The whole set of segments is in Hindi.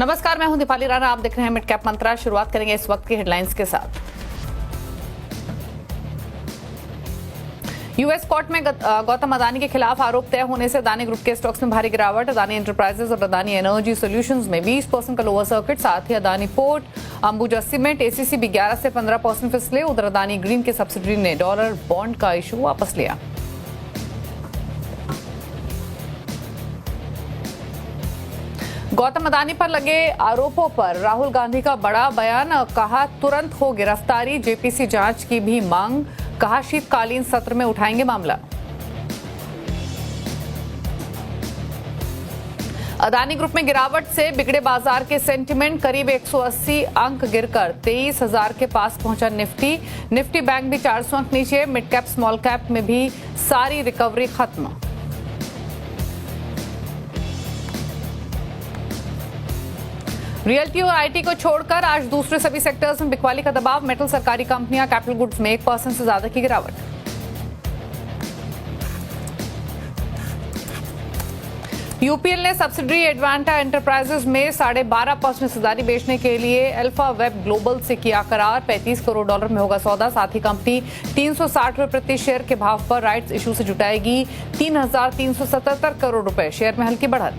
नमस्कार, मैं हूं दीपाली राणा। आप देख रहे हैं मिड कैप मंत्रा। शुरुआत करेंगे इस वक्त की हेडलाइंस के साथ। यूएस कोर्ट में गौतम अदानी के खिलाफ आरोप तय होने से अदानी ग्रुप के स्टॉक्स में भारी गिरावट। अदानी एंटरप्राइजेज और अदानी एनर्जी सॉल्यूशंस में 20% का लोअर सर्किट। साथ ही Adani port, Ambuja cement, ACC भी 11 से 15% फिसले। उधर अदानी ग्रीन के सब्सिडरी ने डॉलर बॉन्ड का इशू वापस लिया। गौतम अदानी पर लगे आरोपों पर राहुल गांधी का बड़ा बयान। कहा तुरंत हो गिरफ्तारी, जेपीसी जांच की भी मांग। कहा शीतकालीन सत्र में उठाएंगे मामला। अदानी ग्रुप में गिरावट से बिगड़े बाजार के सेंटिमेंट। करीब 180 अंक गिरकर 23,000 के पास पहुंचा निफ्टी बैंक भी 400 अंक नीचे। मिड कैप स्मॉल कैप में भी सारी रिकवरी खत्म। रियल्टी और आईटी को छोड़कर आज दूसरे सभी सेक्टर्स में बिकवाली का दबाव। मेटल, सरकारी कंपनियां, कैपिटल गुड्स में 1% से ज्यादा की गिरावट। यूपीएल ने सब्सिडरी एडवांटा एंटरप्राइजेज में 12.5% हिस्सेदारी बेचने के लिए अल्फा वेब ग्लोबल से किया करार। $35 करोड़ में होगा सौदा। साथ ही कंपनी 360 रुपए प्रति शेयर के भाव पर राइट्स इशू से जुटाएगी 3,377 करोड़ रुपए। शेयर में हल्की बढ़त।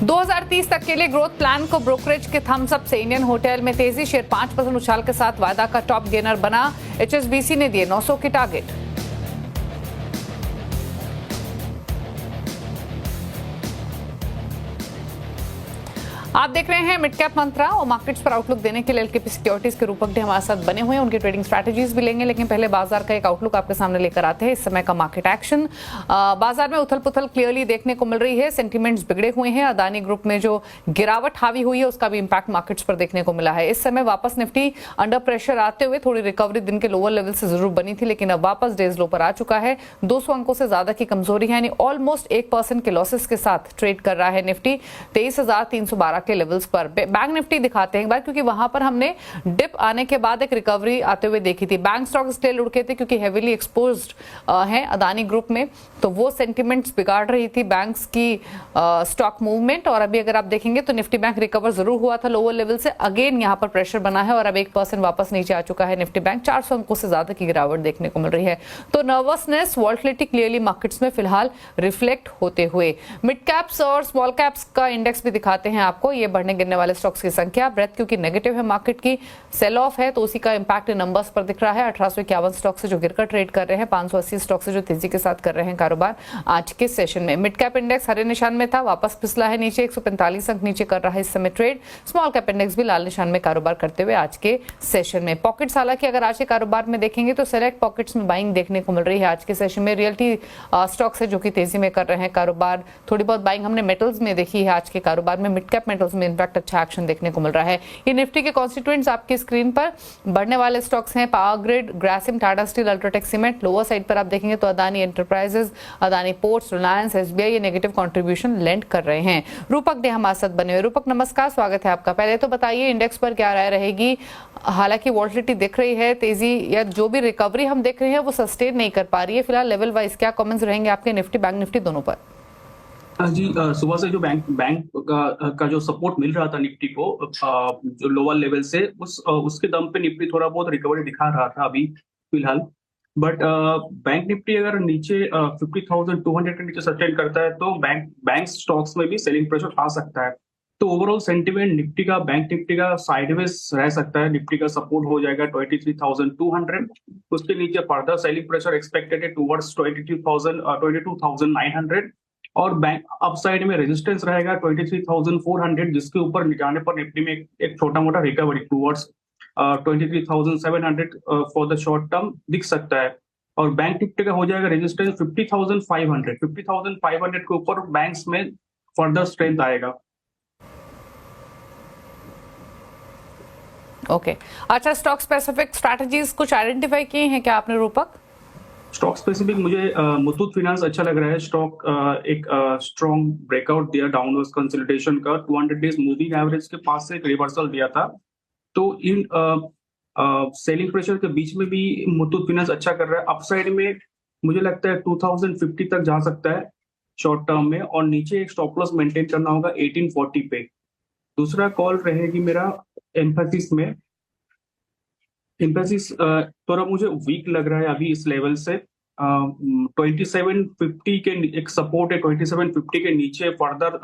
2030 तक के लिए ग्रोथ प्लान को ब्रोकरेज के थम्स अप से इंडियन होटल में तेजी। शेयर 5% उछाल के साथ वायदा का टॉप गेनर बना। एचएसबीसी ने दिए 900 की टारगेट। आप देख रहे हैं मिड कैप मंत्रा और मार्केट्स पर आउटलुक देने के लिए एलकेपी सिक्योरिटीज के रूपक हमारे साथ बने हुए हैं। उनकी ट्रेडिंग स्ट्रैटेजीज भी लेंगे, लेकिन पहले बाजार का एक आउटलुक आपके सामने लेकर आते हैं। इस समय का मार्केट एक्शन, बाजार में उथल पुथल क्लियरली देखने को मिल रही है। सेंटीमेंट्स बिगड़े हुए हैं। अदानी ग्रुप में जो गिरावट हावी हुई है उसका भी इंपैक्ट मार्केट्स पर देखने को मिला है। इस समय वापस निफ्टी अंडर प्रेशर आते हुए थोड़ी रिकवरी दिन के लोअर लेवल से जरूर बनी थी, लेकिन अब वापस डेज लो पर आ चुका है। 200 अंकों से ज्यादा की कमजोरी है, यानी ऑलमोस्ट 1% के लॉसेस के साथ ट्रेड कर रहा है निफ्टी 23,312 के लेवल्स पर। बैंक निफ्टी दिखाते हैं एक बार, क्योंकि वहां पर हमने डिप आने के बाद एक रिकवरी आते हुए देखी थी। बैंक स्टॉक इसलिए लुढ़के थे क्योंकि हेवीली एक्सपोज्ड है अदानी ग्रुप में, तो वो सेंटिमेंट्स बिगाड़ रही थी बैंक्स की स्टॉक मूवमेंट। और अभी अगर आप देखेंगे तो निफ्टी बैंक रिकवर जरूर हुआ था लोअर लेवल से। अगेन यहां पर प्रेशर बना है और अब 1% वापस नीचे आ चुका है निफ्टी बैंक। 400 अंकों से ज्यादा की गिरावट देखने को मिल रही है। तो नर्वसनेस, वॉल्टिलिटी क्लियरली मार्केट्स में फिलहाल रिफ्लेक्ट होते हुए। मिड कैप्स और स्मॉल कैप्स का इंडेक्स भी दिखाते हैं आपको। ये बढ़ने गिरने वाले स्टॉक्स की संख्या, ब्रेथ क्योंकि नेगेटिव है मार्केट की, सेल ऑफ है तो उसी का इंपैक्ट नंबर्स पर दिख रहा है। 1851 स्टॉक से जो गिरकर ट्रेड कर रहे हैं, 580 स्टॉक से जो तेजी के साथ कर रहे हैं कारोबार आज के सेशन में। मिड कैप इंडेक्स हरे निशान में था, वापस फिसला है नीचे, 145 अंक नीचे कर रहा है इस समय ट्रेड। स्मॉल कैप इंडेक्स भी लाल निशान में कारोबार करते हुए आज के सेशन में। पॉकेट्स, हालांकि अगर आज के कारोबार में देखेंगे तो सेलेक्ट पॉकेट्स में बाइंग देखने को मिल रही है आज के सेशन में। रियल्टी स्टॉक्स है जो कि तेजी में कर रहे हैं कारोबार। थोड़ी बहुत बाइंग हमने मेटल्स में देखी है आज के कारोबार में। मिड कैप मेटल्स में इनफैक्ट अच्छा एक्शन देखने को मिल रहा है। ये निफ्टी के कॉन्स्टिट्यूएंट्स आपकी स्क्रीन पर बढ़ने वाले स्टॉक्स हैं। Power grid, Grasim, Tata steel, UltraTech cement. Lower side पर आप देखेंगे तो Adani enterprises, Adani ports, Reliance, SBI ये नेगेटिव कंट्रीब्यूशन लेंड कर रहे हैं। रूपक डे हमारे साथ बने हुए। रूपक नमस्कार, स्वागत है आपका। पहले तो बताइए इंडेक्स पर क्या राय रहेगी। हालांकि वॉल्टिलिटी दिख रही है, तेजी या जो भी रिकवरी हम देख रहे हैं वो सस्टेन नहीं कर पा रही है फिलहाल। लेवल वाइज क्या कमेंट्स रहेंगे आपके निफ्टी, बैंक निफ्टी दोनों पर? जी, सुबह से जो बैंक का जो सपोर्ट मिल रहा था निफ्टी को जो लोअर लेवल से उसके दम पे निफ्टी थोड़ा बहुत रिकवरी दिखा रहा था अभी फिलहाल। बट बैंक निफ्टी अगर नीचे 50,200 के नीचे सस्टेन करता है तो बैंक स्टॉक्स में भी सेलिंग प्रेशर आ सकता है। तो ओवरऑल सेंटिमेंट निफ्टी का, बैंक निफ्टी का साइडवेज रह सकता है। निफ्टी का सपोर्ट हो जाएगा 23,200, उसके नीचे फर्दर सेलिंग प्रेशर एक्सपेक्टेड है टुवर्ड्स 22,900 और बैंक अपसाइड में रेजिस्टेंस रहेगा 23,400, जिसके ऊपर जाने पर निफ्टी में एक छोटा मोटा recovery towards 23,700 for the short term दिख सकता है। और बैंक निफ्टी का हो जाएगा रेजिस्टेंस 50,500 के ऊपर बैंक्स में फर्दर स्ट्रेंथ आएगा। ओके, अच्छा, स्टॉक स्पेसिफिक स्ट्रैटेजीज कुछ आइडेंटिफाई किए हैं क्या आपने रूपक? स्टॉक स्पेसिफिक मुझे मुथूट फाइनेंस अच्छा लग रहा है। स्टॉक एक स्ट्रॉन्ग ब्रेकआउट दिया डाउनवर्ड कंसोलिडेशन का, 200 डेज मूविंग एवरेज के पास से एक रिवर्सल दिया था। तो इन सेलिंग प्रेशर के बीच में भी मुथूट फाइनेंस अच्छा कर रहा है। अपसाइड में मुझे लगता है 2050 तक जा सकता है। शॉर्ट टर्म में, और नीचे एक स्टॉप लॉस मेंटेन करना होगा 1840 पे। दूसरा कॉल रहेगी मेरा एम्फेसिस में। एम्फेसिस थोड़ा मुझे वीक लग रहा है अभी इस लेवल से। 2750 के एक सपोर्ट है, 2750 के नीचे further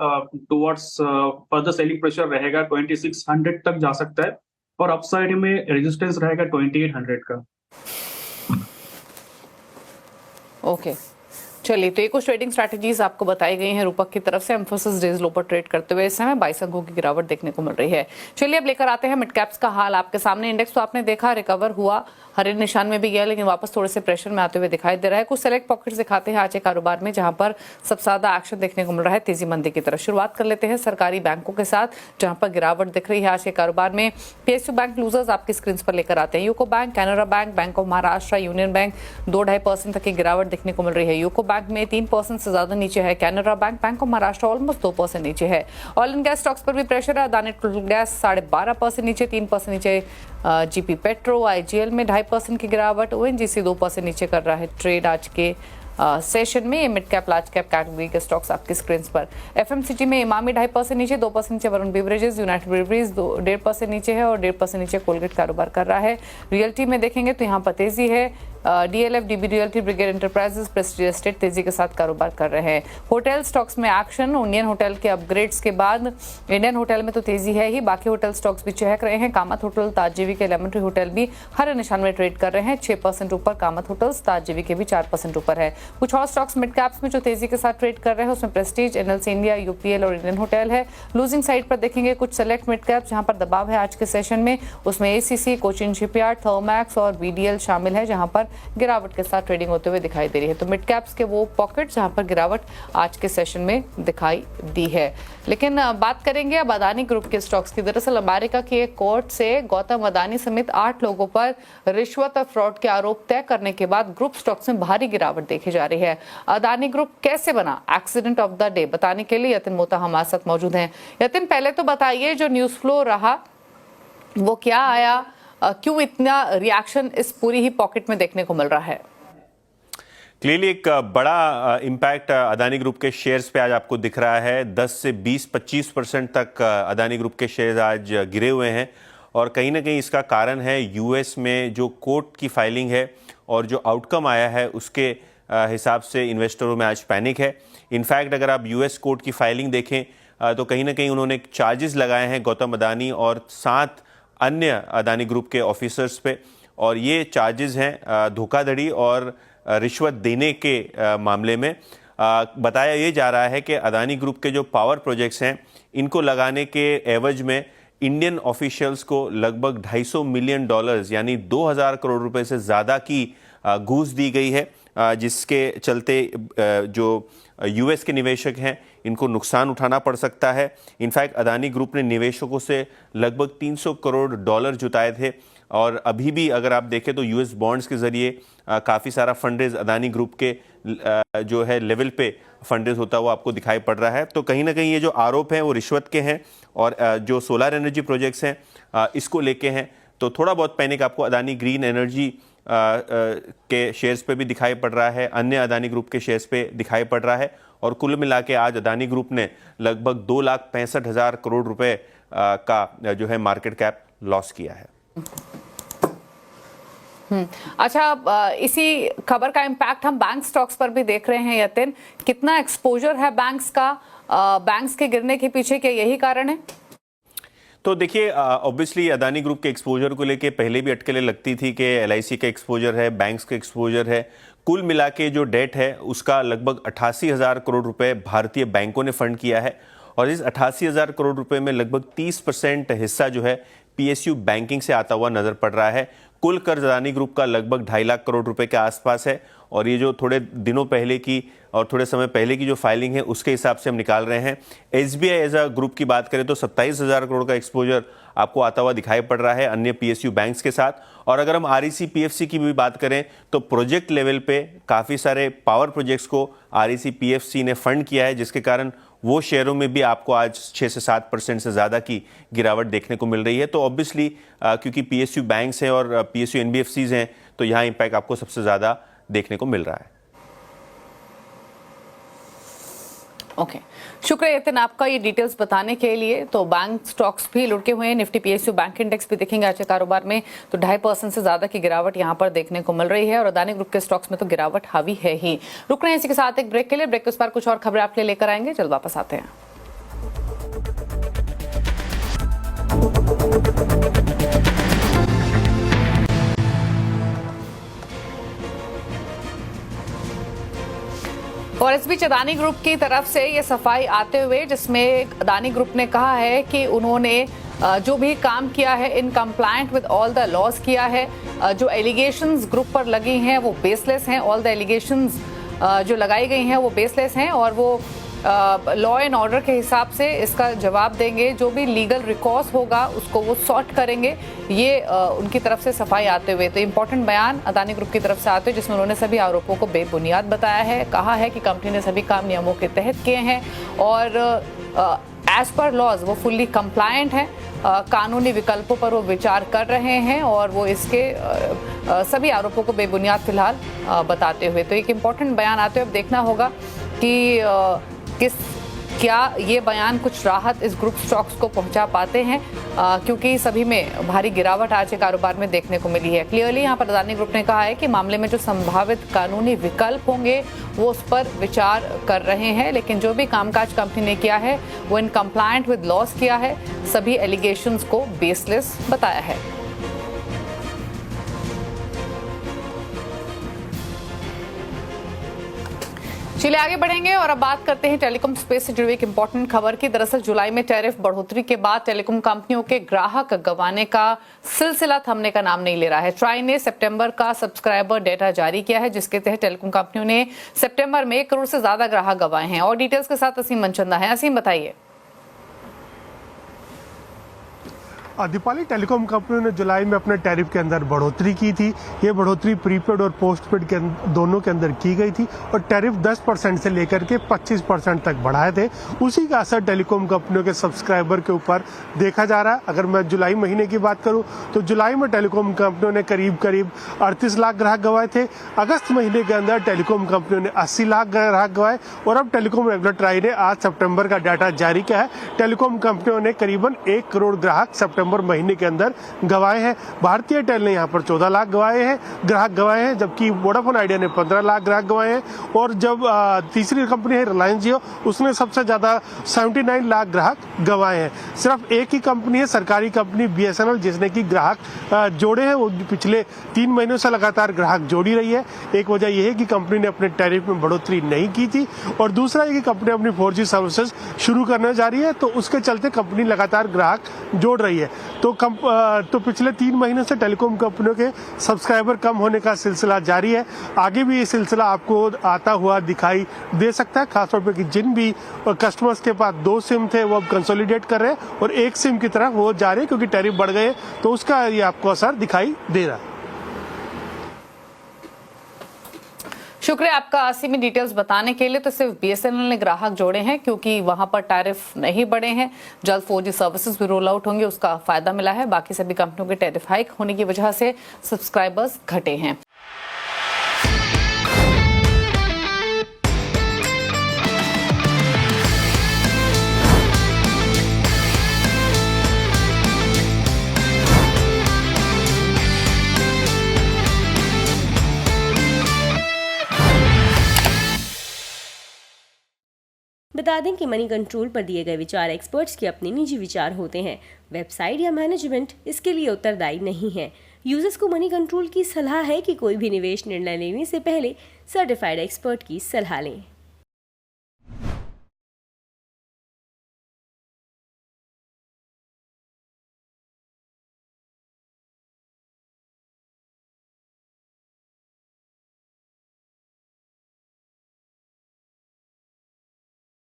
towards further selling pressure रहेगा, 2600 तक जा सकता है, और अपसाइड में रेजिस्टेंस रहेगा 2800 का। ओके, चलिए, तो ये कुछ ट्रेडिंग स्ट्रैटेजीज आपको बताई गई हैं रूपक की तरफ से। एम्फोसिस डेज लो पर ट्रेड करते हुए इस समय 22 अंकों की गिरावट देखने को मिल रही है। चलिए अब लेकर आते हैं मिड कैप्स का हाल आपके सामने। इंडेक्स तो आपने देखा रिकवर हुआ, हरे निशान में भी गया, लेकिन वापस थोड़े से प्रेशर में आते हुए दिखाई दे रहा है। कुछ सेलेक्ट पॉकेट्स दिखाते हैं आज के कारोबार में जहां पर सबसे ज्यादा एक्शन देखने को मिल रहा है तेजी मंदी की तरफ। शुरुआत कर लेते हैं सरकारी बैंकों के साथ, जहां पर गिरावट दिख रही है आज के कारोबार में। पीएसयू बैंक लूजर्स आपकी स्क्रीन पर लेकर आते हैं। UCO bank, Canara bank, bank of Maharashtra, union bank 2-2.5% तक की गिरावट देखने को मिल रही है। यूको बैंक में 3% से ज्यादा नीचे है। Canara bank, bank of Maharashtra almost 2% नीचे है। ऑयल एंड गैस स्टॉक्स पर भी प्रेशर है। अदानी टोटल गैस 12.5% नीचे, 3% नीचे जीपी पेट्रो। आईजीएल में 2.5% की गिरावट। ओएनजीसी 2% नीचे कर रहा है ट्रेड आज के सेशन में। Mid cap large cap category के स्टॉक्स आपकी स्क्रीन पर। एफएमसीजी में इमामी 2.5% नीचे, 2% नीचे वरुण बेवरेजेस। यूनाइटेड ब्रेवरीज 1.5% नीचे है और 1.5% नीचे कोलगेट कारोबार कर रहा है। रियल्टी में देखेंगे तो यहाँ पर तेजी है। DLF, dB realty, brigade enterprises, Prestige estate तेजी के साथ कारोबार कर रहे हैं। होटल स्टॉक्स में एक्शन। इंडियन होटल के अपग्रेड्स के बाद इंडियन होटल में तो तेजी है ही, बाकी होटल स्टॉक्स भी चहक रहे हैं। कामत होटल, ताजजीवी के लेमन ट्री होटल भी हरे निशान में ट्रेड कर रहे हैं, 6% ऊपर कामत होटल्स, ताजजीवी के भी 4% ऊपर है। कुछ और स्टॉक्स मिड कैप्स में जो तेजी के साथ ट्रेड कर रहे हैं उसमें प्रेस्टीज, एनएलसी इंडिया, यूपीएल और इंडियन होटल है। लूजिंग साइड पर देखेंगे कुछ सेलेक्ट मिड कैप जहां पर दबाव है आज के सेशन में, उसमें एसीसी, कोचिन शिपयार्ड, थर्मैक्स और बीडीएल शामिल है, जहां पर गिरावट के साथ ट्रेडिंग होते हुए दिखाई दे रही है। तो मिड कैप्स के वो पॉकेट जहां पर गिरावट आज के सेशन में दिखाई दी है। लेकिन बात करेंगे अब अदानी ग्रुप के स्टॉक्स की। दरअसल अमेरिका की एक कोर्ट से गौतम अदानी समेत 8 लोगों पर रिश्वत और फ्रॉड के आरोप तय करने के बाद ग्रुप स्टॉक्स में भारी गिरावट देखी जा रही है। अदानी ग्रुप कैसे बना, एक्सीडेंट ऑफ द डे बताने के लिए यतिन मोता हमारे साथ मौजूद हैं। यतिन, पहले तो बताइए जो न्यूज फ्लो रहा वो क्या आया, क्यों इतना रिएक्शन इस पूरी ही पॉकेट में देखने को मिल रहा है? क्लियरली एक बड़ा इम्पैक्ट अदानी ग्रुप के शेयर्स पे आज आपको दिख रहा है। 10 से 20-25% तक अदानी ग्रुप के शेयर्स आज गिरे हुए हैं, और कहीं ना कहीं इसका कारण है यूएस में जो कोर्ट की फाइलिंग है और जो आउटकम आया है उसके हिसाब से इन्वेस्टरों में आज पैनिक है। इनफैक्ट अगर आप यूएस कोर्ट की फाइलिंग देखें तो कहीं ना कहीं उन्होंने चार्जेस लगाए हैं गौतम अदानी और 7 अन्य अदानी ग्रुप के ऑफिसर्स पे, और ये चार्जेस हैं धोखाधड़ी और रिश्वत देने के मामले में। बताया ये जा रहा है कि अदानी ग्रुप के जो पावर प्रोजेक्ट्स हैं इनको लगाने के एवज में इंडियन ऑफिशियल्स को लगभग $250 मिलियन यानी 2000 करोड़ रुपए से ज़्यादा की घूस दी गई है, जिसके चलते जो यूएस के निवेशक हैं इनको नुकसान उठाना पड़ सकता है। इनफैक्ट अदानी ग्रुप ने निवेशकों से लगभग $300 करोड़ जुटाए थे, और अभी भी अगर आप देखें तो यूएस बॉन्ड्स के जरिए काफ़ी सारा फंडरेज अदानी ग्रुप के जो है लेवल पे फंडरेज होता हुआ आपको दिखाई पड़ रहा है। तो कहीं ना कहीं ये जो आरोप हैं वो रिश्वत के हैं, और जो सोलर एनर्जी प्रोजेक्ट्स हैं इसको लेके हैं। तो थोड़ा बहुत पैनिक आपको अदानी ग्रीन एनर्जी के शेयर्स पे भी दिखाई पड़ रहा है, अन्य अदानी ग्रुप के शेयर्स पे दिखाई पड़ रहा है, और कुल मिला के आज अदानी ग्रुप ने लगभग 2,65,000 करोड़ रुपए का जो है मार्केट कैप लॉस किया है। अच्छा, इसी खबर का इम्पैक्ट हम बैंक स्टॉक्स पर भी देख रहे हैं। यतिन, कितना एक्सपोजर है बैंक्स का? बैंक्स के गिरने के पीछे क्या यही कारण है? तो देखिए, ऑब्वियसली अदानी ग्रुप के एक्सपोजर को लेके पहले भी अटकलें लगती थी कि एलआईसी का एक्सपोजर है, बैंक्स का एक्सपोजर है। कुल मिला के जो डेट है उसका लगभग 88,000 करोड़ रुपए भारतीय बैंकों ने फंड किया है, और इस 88,000 करोड़ रुपए में लगभग 30% हिस्सा जो है पीएसयू बैंकिंग से आता हुआ नजर पड़ रहा है। कुल कर्ज अदानी ग्रुप का लगभग 2.5 लाख करोड़ रुपए के आसपास है, और ये जो थोड़े दिनों पहले की और थोड़े समय पहले की जो फाइलिंग है उसके हिसाब से हम निकाल रहे हैं। एसबीआई एज अ ग्रुप की बात करें तो 27,000 करोड़ का एक्सपोजर आपको आता हुआ दिखाई पड़ रहा है अन्य पीएसयू बैंक्स के साथ। और अगर हम आरईसी पीएफसी की भी बात करें तो प्रोजेक्ट लेवल पे काफ़ी सारे पावर प्रोजेक्ट्स को आरईसी पीएफसी ने फंड किया है, जिसके कारण वो शेयरों में भी आपको आज 6 से 7% से ज़्यादा की गिरावट देखने को मिल रही है। तो ऑब्वियसली क्योंकि पीएसयू बैंक्स हैं और पीएसयू एनबीएफसीज हैं, तो यहाँ इम्पैक्ट आपको सबसे ज़्यादा देखने को मिल रहा है। ओके, शुक्रिया यतिन आपका ये डिटेल्स बताने के लिए। तो बैंक स्टॉक्स भी लुढ़के हुए हैं, निफ्टी पीएसयू बैंक इंडेक्स भी देखेंगे आज के कारोबार में तो 2.5% से ज्यादा की गिरावट यहां पर देखने को मिल रही है और अदानी ग्रुप के स्टॉक्स में तो गिरावट हावी है ही। रुक रहे हैं इसी के साथ एक ब्रेक के लिए, ब्रेक के उस पर कुछ और खबरें आपके लिए लेकर आएंगे, जल्द वापस आते हैं। और इस बीच अदानी ग्रुप की तरफ से ये सफाई आते हुए जिसमें अदानी ग्रुप ने कहा है कि उन्होंने जो भी काम किया है in compliant with all the laws किया है। जो एलिगेशंस ग्रुप पर लगी हैं वो बेसलेस हैं, ऑल द एलिगेशंस जो लगाई गई हैं वो बेसलेस हैं और वो लॉ एंड ऑर्डर के हिसाब से इसका जवाब देंगे। जो भी लीगल रिकॉर्स होगा उसको वो सॉर्ट करेंगे, ये उनकी तरफ से सफाई आते हुए। तो इम्पोर्टेंट बयान अदानी ग्रुप की तरफ से आते हुए जिसमें उन्होंने सभी आरोपों को बेबुनियाद बताया है, कहा है कि कंपनी ने सभी काम नियमों के तहत किए हैं और एज पर लॉज वो फुल्ली कंप्लायंट है, कानूनी विकल्पों पर वो विचार कर रहे हैं और वो इसके सभी आरोपों को बेबुनियाद फिलहाल बताते हुए। तो एक इम्पोर्टेंट बयान आते हुए अब देखना होगा कि क्या ये बयान कुछ राहत इस ग्रुप स्टॉक्स को पहुंचा पाते हैं, क्योंकि सभी में भारी गिरावट आज के कारोबार में देखने को मिली है। क्लियरली यहाँ पर अदानी ग्रुप ने कहा है कि मामले में जो संभावित कानूनी विकल्प होंगे वो उस पर विचार कर रहे हैं, लेकिन जो भी कामकाज कंपनी ने किया है वो इन कंप्लायंट विद लॉस किया है, सभी एलिगेशंस को बेसलेस बताया है। चलिए आगे बढ़ेंगे और अब बात करते हैं टेलीकॉम स्पेस से जुड़ी एक इंपॉर्टेंट खबर की। दरअसल जुलाई में टैरिफ बढ़ोतरी के बाद टेलीकॉम कंपनियों के ग्राहक गंवाने का सिलसिला थमने का नाम नहीं ले रहा है। ट्राई ने सितंबर का सब्सक्राइबर डेटा जारी किया है जिसके तहत टेलीकॉम कंपनियों ने सितंबर में 1 करोड़ से ज्यादा ग्राहक गंवाए हैं। और डिटेल्स के साथ असीम मनचंदा है। असीम बताइए। दीपाली, टेलीकॉम कंपनियों ने जुलाई में अपने टैरिफ के अंदर बढ़ोतरी की थी। ये बढ़ोतरी प्रीपेड और पोस्टपेड के दोनों के अंदर की गई थी और टैरिफ 10% से लेकर के 25% तक बढ़ाए थे। उसी का असर टेलीकॉम कंपनियों के सब्सक्राइबर के ऊपर देखा जा रहा है। अगर मैं जुलाई महीने की बात करूं तो जुलाई में टेलीकॉम कंपनियों ने करीब 38 लाख ग्राहक गंवाए थे। अगस्त महीने के अंदर टेलीकॉम कंपनियों ने 80 लाख ग्राहक गंवाए और अब टेलीकॉम रेगुलेटरी ने आज सितंबर का डाटा जारी किया है। टेलीकॉम कंपनियों ने करीबन 1 करोड़ ग्राहक सितंबर महीने के अंदर गंवाए हैं। भारतीय टेल ने यहाँ पर 14 लाख ग्राहक गंवाए हैं, जबकि वोडाफोन आइडिया ने 15 लाख ग्राहक गंवाए हैं और जब तीसरी कंपनी है रिलायंस जियो, उसने सबसे ज्यादा 79 लाख ग्राहक गंवाए हैं। सिर्फ एक ही कंपनी है, सरकारी कंपनी BSNL, जिसने की ग्राहक जोड़े हैं। वो पिछले 3 महीनों से लगातार ग्राहक जोड़ी रही है। एक वजह यह है कि कंपनी ने अपने टैरिफ में बढ़ोतरी नहीं की थी और दूसरा ये कि कंपनी अपनी 4G सर्विसेज शुरू करने जा रही है, तो उसके चलते कंपनी लगातार ग्राहक जोड़ रही है। तो पिछले 3 महीनों से टेलीकॉम कंपनियों के सब्सक्राइबर कम होने का सिलसिला जारी है। आगे भी ये सिलसिला आपको आता हुआ दिखाई दे सकता है, खासतौर पर कि जिन भी कस्टमर्स के पास 2 सिम थे वो अब कंसोलिडेट कर रहे हैं और 1 सिम की तरफ वो जा रहे हैं, क्योंकि टैरिफ बढ़ गए तो उसका ये आपको असर दिखाई दे रहा है। शुक्रिया आपका आसिमी डिटेल्स बताने के लिए। तो सिर्फ BSNL ने ग्राहक जोड़े हैं क्योंकि वहां पर टैरिफ नहीं बढ़े हैं। जल्द 4G सर्विसेज भी रोल आउट होंगे, उसका फायदा मिला है। बाकी सभी कंपनियों के टैरिफ हाइक होने की वजह से सब्सक्राइबर्स घटे हैं। बता दें कि मनी कंट्रोल पर दिए गए विचार एक्सपर्ट्स के अपने निजी विचार होते हैं। वेबसाइट या मैनेजमेंट इसके लिए उत्तरदायी नहीं है। यूजर्स को मनी कंट्रोल की सलाह है कि कोई भी निवेश निर्णय लेने से पहले सर्टिफाइड एक्सपर्ट की सलाह लें।